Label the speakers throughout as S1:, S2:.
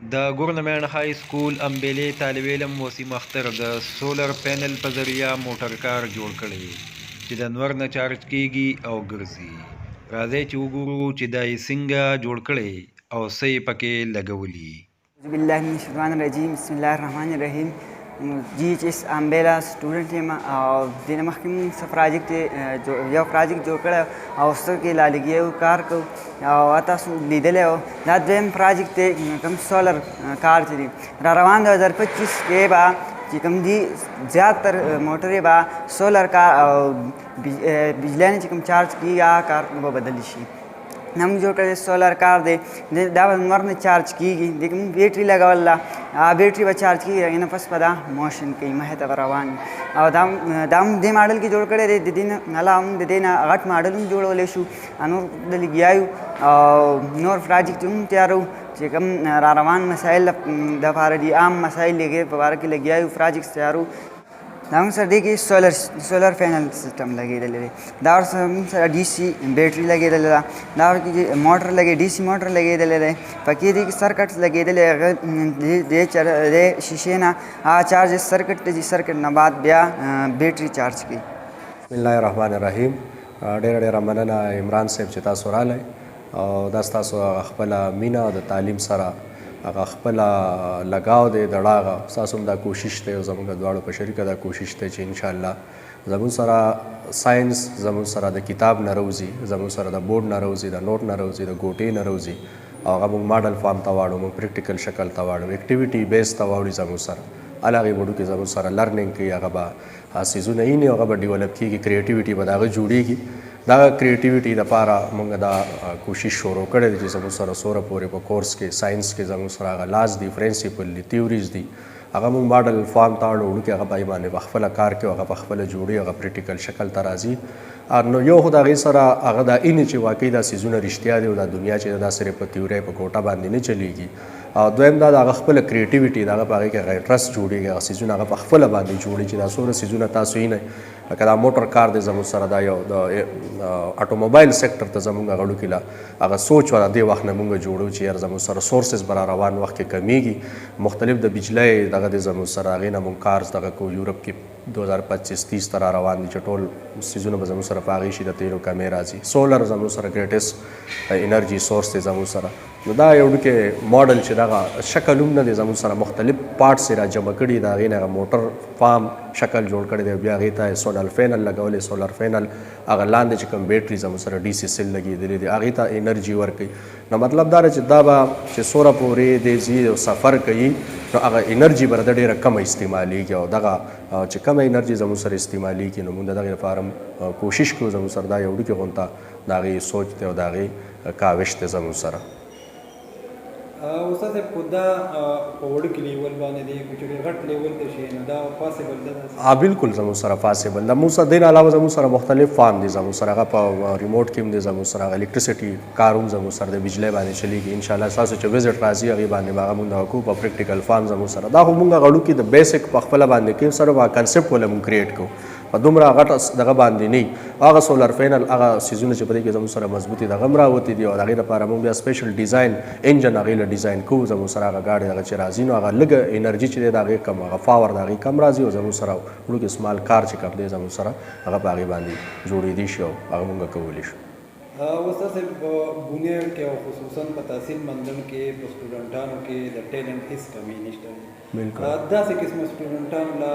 S1: د ګورنمنټ های سکول امبیلې طالب علم وسیم اختر د سولر پینل په ذریعه موټر کار جوړ کړی چې د انور نه چارج کیږي او ګرځي. راځئ چې وګورو چې دا یې څنګه جوړ کړی او څه یې پکې لګولي.
S2: اعوذ بالله من الشیطان الرجیم. بسم الله الرحمن الرحیم. GHS امبیلا سټوډنټ یم او د نه مخکې موږ څه یو پروجیکټ جوړ کړی او څه کې لالګي کار کوو او تاسو لیدلی او دا دویم پروجیکټ دی کوم سولر کار چې دی را روان دی 2025 کې به چې کوم دي زیاتر موټرې به سولر کار او بجلی نه چې کوم چارج کېږي هغه کار به بدلی شي. نم جوړ کړی سولر کار دی دا به نور نه چارج کېږي د کوم بیټري لګوله بیټري به چارج کېږي هغې نه پس به دا موشن کوي مخې ته به روان او دا هم دې ماډل کې جوړ کړی دی د دې نه علاوه هم د دې نه غټ ماډل هم جوړولی شو نور د لګیا یو او نور پروجیکټ هم تیارو چې کوم را روان مسایل دپاره دي عام مسایل هغې په باره کې لګیا یو پروجیکټ تیارو دا موږ سره دې کې سولر پینل سسټم لګېدلی دی دا ورسره موږ سره ډي سي بیټري لګېدلې ده دا ورکې موټر ډي سي موټر لګېدلی دی پکې دې کې سرکټ لګېدلی هغه دې شیشې نه هغه چارج سرکټ ته ځي سرکټ نه بعد بیا بیټري چارج کوي.
S3: بسم الله الرحمن الرحیم. ډېره مننه عمران صاحب چې تاسو رالی او دا ستاسو خپله مینه د تعلیم سره هغه خپله لګاو دی د ډاغه ستاسو هم دا کوشش دی او زموږ دواړو په شریکه دا کوشش دی چې انشاءالله زموږ سره ساینس زموږ سره د کتاب نه راوځي زموږ سره د بورډ نه راوځي د نوټ نه راوځي د ګوټې نه راوځي او هغه موږ ماډل فارم ته واړو موږ پریکټیکل شکل ته واړو اکټیویټي بیس ته واوړي زموږ سره هغې بوډو کې زموږ سره لرننګ کوي هغه به څیزونه یي هغه به ډیولپ کېږي کریټیویټي به د هغه جوړېږي دا کریټیویټي لپاره موږ دا کوشش شروع کړی دی چې زموږ سره څومره پورې په کورس کې ساینس کې زموږ سره هغه لاس دي پرنسپل دي تیوریز دي هغه موږ ماډل فارم ته اړو وړو کې هغه به یې باندې په خپله کار کوي هغه په خپله جوړي هغه پریکټیکل شکل ته راځي نو یو خو د هغې سره هغه دا اینې چې واقعي دا څیزونه رښتیا دي او دا دنیا چې دا صرف په تیورۍ په کوټه باندې نه چلیږي او دویم دا د هغه خپله کریټیویټي د هغه په هغې کې هغه انټرسټ جوړېږي هغه څیزونه هغه په خپله باندې جوړي چې دا څومره څیزونه تاسو یې نه لکه دا موټر کار دی زموږ سره دا یو د اټوموبایل سیکټر ته زموږ هغه وړو کې هغه سوچ وه دې وخت نه موږ جوړو چې یار زموږ سره سورسز به را روان وخت کې کمیږي مختلف د بجلی دغه دی زموږ سره هغې نه موږ کارز دغه کوو یورپ کې 2025-30 ته را روان دي چې ټول څیزونه به زموږ سره په هغې شي د تیلو کمې راځي سولر زموږ سره ګریټیسټ انرژي سورس دی زموږ سره نو دا یو ډکې موډل چې دغه شکل هم نه دی زموږ سره مختلف پارټس یې را جمع کړي د هغې نه هغه موټر فارم شکل جوړ کړی دی بیا هغې ته سولر فینل لګولی سولر فینل هغه لاندې چې کوم بیټري زموږ سره ډي سي سیل لګېدلی دی هغې ته انرژي ورکوي نو مطلب دا دی چې دا به چې څومره پورې دی ځي او سفر کوي نو هغه انرژي به د ډېره کمه استعمالیږي او دغه چې کمه انرژي زموږ سره استعمالیږي نو موږ د دغې لپاره کوشش کوو زموږ سره دا یو ډکې غونته د هغې سوچ دی او د هغې کاوش دی زموږ سره.
S4: استاد صاحب دا په وړوکي لیول باندې دی چې ډېر غټ لیول ته شي نو دا پاسبل ده
S3: بالکل زموږ سره پاسبل ده موږ سره دې نه علاوه زموږ سره مختلف فارم دي زموږ سره هغه په ریموټ کې هم دی زموږ سره هغه الکټریسټي کار هم زموږ سره د بجلی باندې چلیږي انشاءالله ستاسو چې وزټ راځي هغې باندې به هغه موږ دغه کوو په پریکټیکل فارم زموږ سره دا خو موږ هغه وړوکي د بیسک په خپله باندې کوو سره به کنسپټ وله موږ کریټ کوو په دومره غټه دغه باندې نه هغه سولر پینل هغه څیزونه چې په دې کې زموږ سره مضبوطي دغه هم راوتي دي او د هغې لپاره موږ بیا سپیشل ډیزاین انجن هغې له ډیزاین کوو زموږ سره هغه ګاډۍ هغه چې راځي نو هغه لږه انرژي چې دی د هغې کم هغه پاور د هغې کم راځي او زموږ سره وړوکې سمال کار چې کوم دی زموږ سره هغه په هغې باندې جوړېدی شي او هغه موږ کولی شو.
S4: استاد صاحب په بونیر کې او خصوصا په تحصیل مندن کې په سټوډنټانو کې د ټیلنټ هیڅ کمی نشته
S3: بالکل
S4: داسې قسمه سټوډنټانو له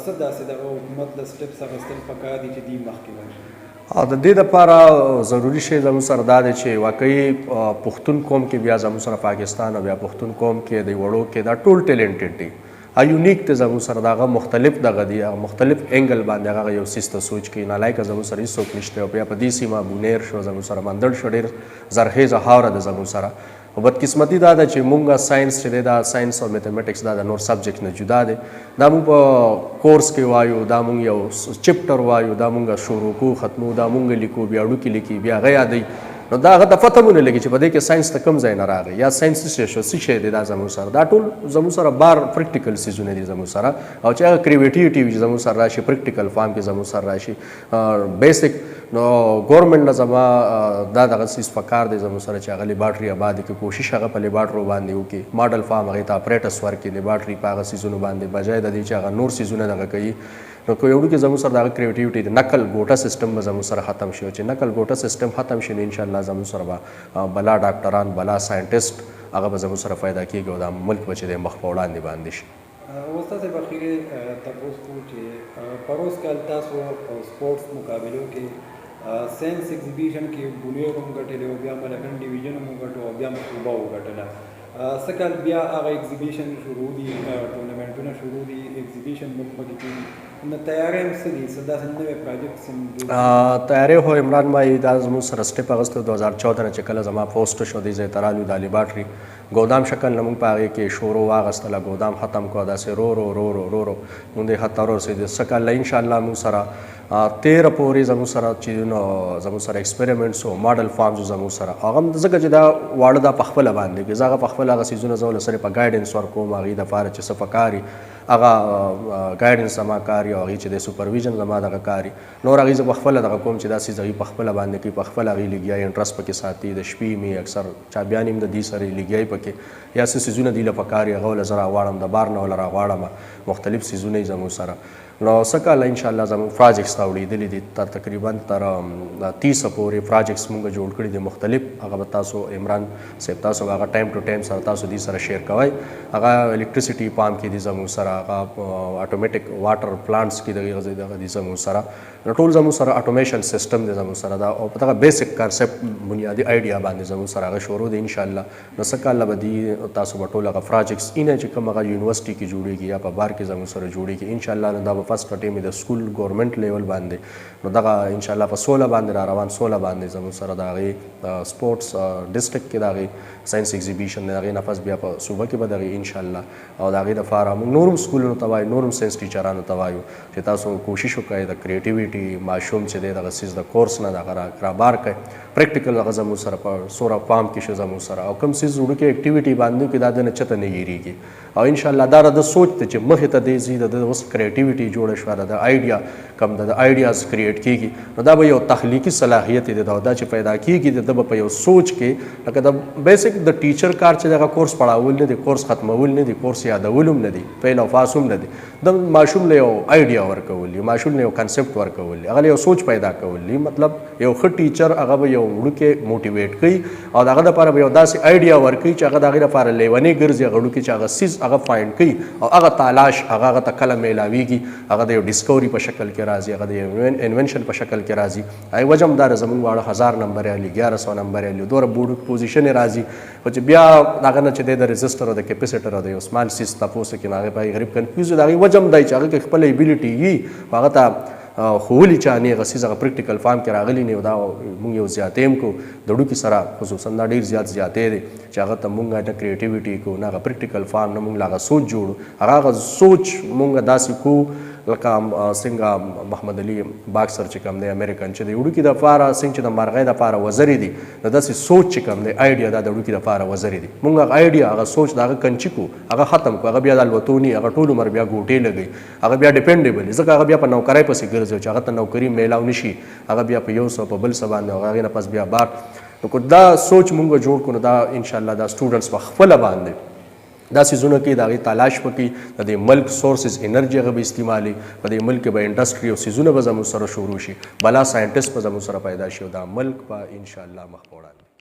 S4: څه داسې د حکومت له سټپس اخیستل پکار دي چې دوی مخکې ورشي
S3: او د دې دپاره ضروري شی زموږ سره دا دی چې واقعي پښتون قوم کې بیا زموږ سره پاکستان او بیا پښتون قوم کې د وړو کې دا ټول ټیلنټډ دی یونیک دی زموږ سره د هغه مختلف دغه دی مختلف انګل باندې هغه یو څیز ته سوچ کوي نالایکه زموږ سره هېڅوک نشته او بیا په دې سیمه بونیر شو زموږ سره مندړ شو ډېر زرخیزه خاوره ده زموږ سره او بدقسمتي دا ده چې مونږ ساینس چې دی دا ساینس او میتھمیټکس دا د نور سبجیکټ نه جدا دی دا مونږ په کورس کې وایو دا مونږ یو چپټر وایو دا مونږ شروع کوو ختمو دا مونږ لیکو بیا وړوکي لیکي بیا هغه یادوي نو دا هغه ته پته مونه لګي چې په دې کې ساينس ته کم ځای نه راغی یا ساينس څه شی دی دا زموږ سره دا ټول زموږ سره بار پریکټیکل سیزونه دي زموږ سره او چې هغه کریټیویټي وي زموږ سره راشي پریکټیکل فارم کې زموږ سره راشي بیسیک نو ګورنمنټ نه زما دا دغه سیس پکار دی زموږ سره چې هغه لیبارټري آباد کې کوشش هغه په لیبارټرو باندې وکړي ماډل فارم هغې ته اپریټس ورکړي لیبارټري په هغه سیزونو باندې بجای د دې چې هغه نور سیزونه دغه کوي نو که یو کې زموږ سره دغه کریټیویټي د نقل ګوټه سیستم به زموږ سره ختم شي چې نقل ګوټه سیستم ختم شي نو انشاءالله زموږ سره به بلا ډاکټران بلا ساینټسټ هغه به زموږ سره فایده کېږي او دا ملک به چې دی مخ په وړاندې باندې شي.
S4: استاد صاحب اخیری تپوس کو چې پروس کال تاسو سپورټس مقابلو کې ساينس ایگزیبیشن کې بونیر هم ګټلې او بیا ملکن ډیویژن هم ګټو او بیا صوبه وګټله سکل بیا هغه ایگزیبیشن شروع دي ټورنمنټونه شروع دي ایگزیبیشن ملک پکې کېږي نو تیاری هم څه دي څه داسې نوې پروجیکټس هم
S3: تیاری خو عمران بھائی دا زموږ سره سټیپ اخیستی 2014 نه چې کله زما پوسټ شو دې ځای ته رالو دا لیبارټري ګودام شکل نه موږ په هغې کې شروع واخیستله ګودام ختم کړو داسې رو رو رو رو رو رو موږ دې حتی ورسېدو څه کله انشاءالله موږ سره 13 پورې زموږ سره چې نو زموږ سره ایکسپریمنټس او ماډل فارمز زموږ سره هغه هم ځکه چې دا واړه دا په خپله باندې کې زه هغه په خپله هغه څیزونه زه ولې سره په ګایډنس ورکوم هغې دپاره چې څه پکاري هغه ګایډنس زما کاري او هغې چې د سوپرویژن زما دغه کاري نور هغې زه په خپله دغه کوم چې دا څیز هغې په خپله باندې کوي په خپله هغې لګیا انټرسټ پکې ساتي د شپې مې اکثر چا بیا نیم د دې سره لګیا پکې یا څه څیزونه دي له پکاري هغه ولې زه راغواړم د بار نه ولې راغواړم مختلف څیزونه یې زموږ سره نو څه کاله انشاءالله زموږ پروجیکټس ته وړېدلي دي تقریبا تر 30 پورې پروجیکټس موږ جوړ کړي دي مختلف هغه به تاسو عمران صاحب تاسو هغه ټایم ټو ټایم سره تاسو دې سره شیر کوئ هغه الکټریسټي پام کې دي زموږ سره هغه اټومیټک واټر پلانټس کې دغه دي زموږ سره نو ټول زموږ سره اټومیشن سیسټم دی زموږ سره دا او په دغه بیسک کانسپټ بنیادي آیډیا باندې زموږ سره هغه شروع دی انشاءالله نو څه کاله به دي تاسو به ټول هغه پروجیکټس اینه چې کوم هغه یونیورسټي کې جوړېږي یا په بار کې زموږ سره جوړېږي انشاءالله نو دا به فرسټ ټایم د سکول ګورنمنټ لیول باندې نو دغه انشاءالله په 16 باندې را روان 16 باندې زموږ سره د هغې سپورټس ډسټرکټ کې د هغې ساينس ایگزیبیشن د هغې نفس بیا په صوبه کې به د هغې انشاءالله او د هغې دپاره موږ نور هم سکولونو ته وایو نور هم ساینس ټیچرانو ته وایو چې تاسو کوشش وکړئ د کریټیویټي ماشوم چې دی دغه څیز د کورس نه دغه رابار کړئ پریکټیکل هغه زموږ سره په سوره پام کې شو زموږ سره او کوم څیز وړوکې اکټیویټي باندې کې دا د نه چته نه هېرېږي او انشاءالله دا د سوچ ته چې مخې ته دی ځي د اوس کریټیویټي جوړه شوه د آیډیا کم د آیډیاز کریټ کېږي نو دا به یو تخلیقي صلاحیت دی دا چې پیدا کېږي د به په یو سوچ کې لکه د بیسک د ټیچر کار چې دغه کورس پړاول نه دی کورس ختمول نه دی کورس یادول هم نه دی فعل او فاس هم نه دی د ماشوم له یو آیډیا ورکول دي ماشوم له یو کنسپټ ورکول دي هغه یو سوچ پیدا کول دي مطلب یو ښه ټیچر هغه به یو وړوکی موټیویټ کوي او دغه دپاره به یو داسې آیډیا ورکوي چې هغه د هغې دپاره لیونې ګرځي هغه وړوکي چې هغه سیز هغه فایند کوي او هغه تالاش هغه ته کله میلاویږي هغه د یو ډسکوري په شکل کې راځي هغه د یو انوینشن په شکل کې راځي هغې وجه هم دا ده زموږ واړه 1000 نمبر یې 1100 نمبر یې دومره بوډ پوزیشن یې راځي خو چې بیا هغه نه چې دی د رجسټر او د کیپیسیټر او د یو سمال سیز تپوس کې نو هغې په غریب کنفیوز د هغې وجه هم دی چې هغه کې خپله ایبیلیټي وي هغه ته ښوولي چا نه هغه څیز هغه پریکټیکل فارم کې راغلی نه دا موږ یو زیاتې هم کو د وړوکي سره خصوصا دا ډېر زیات زیاتې دی چې هغه ته موږ نه کریټیویټي کو نه هغه پریکټیکل فارم نه موږ له هغه سوچ جوړو هغه سوچ موږ داسې کو لکه څنګه محمد علي باکسر چې کوم دی امریکن چې د وړوکي دپاره څنګه چې د مرغۍ دپاره وزرې دي نو داسې سوچ چې کوم دی آیډیا دا د وړوکي دپاره وزرې دي موږ هغه آیډیا هغه سوچ د هغه کنچي کو هغه ختم کو هغه بیا د الوتوني هغه ټول عمر بیا ګوټې لګوي هغه بیا ډیپینډیبل ځکه هغه بیا په نوکرۍ پسې ګرځي چې هغه ته نوکري میلاو نشي هغه بیا په یو څه په بل څه باندې هغې نه پس بیا بار نو که دا سوچ مونږ جوړ کړو نو دا انشاءالله دا سټوډنټس په خپله باندې دا سیزونه کې د هغې تلاش وکړي د دې ملک سورسز انرژي هغه به استعمالي په دې ملک کې به انډسټري او سیزونه به زموږ سره شروع شي بلا ساینټسټ به زموږ سره پیدا شي او دا ملک به انشاءالله مخ په وړاندې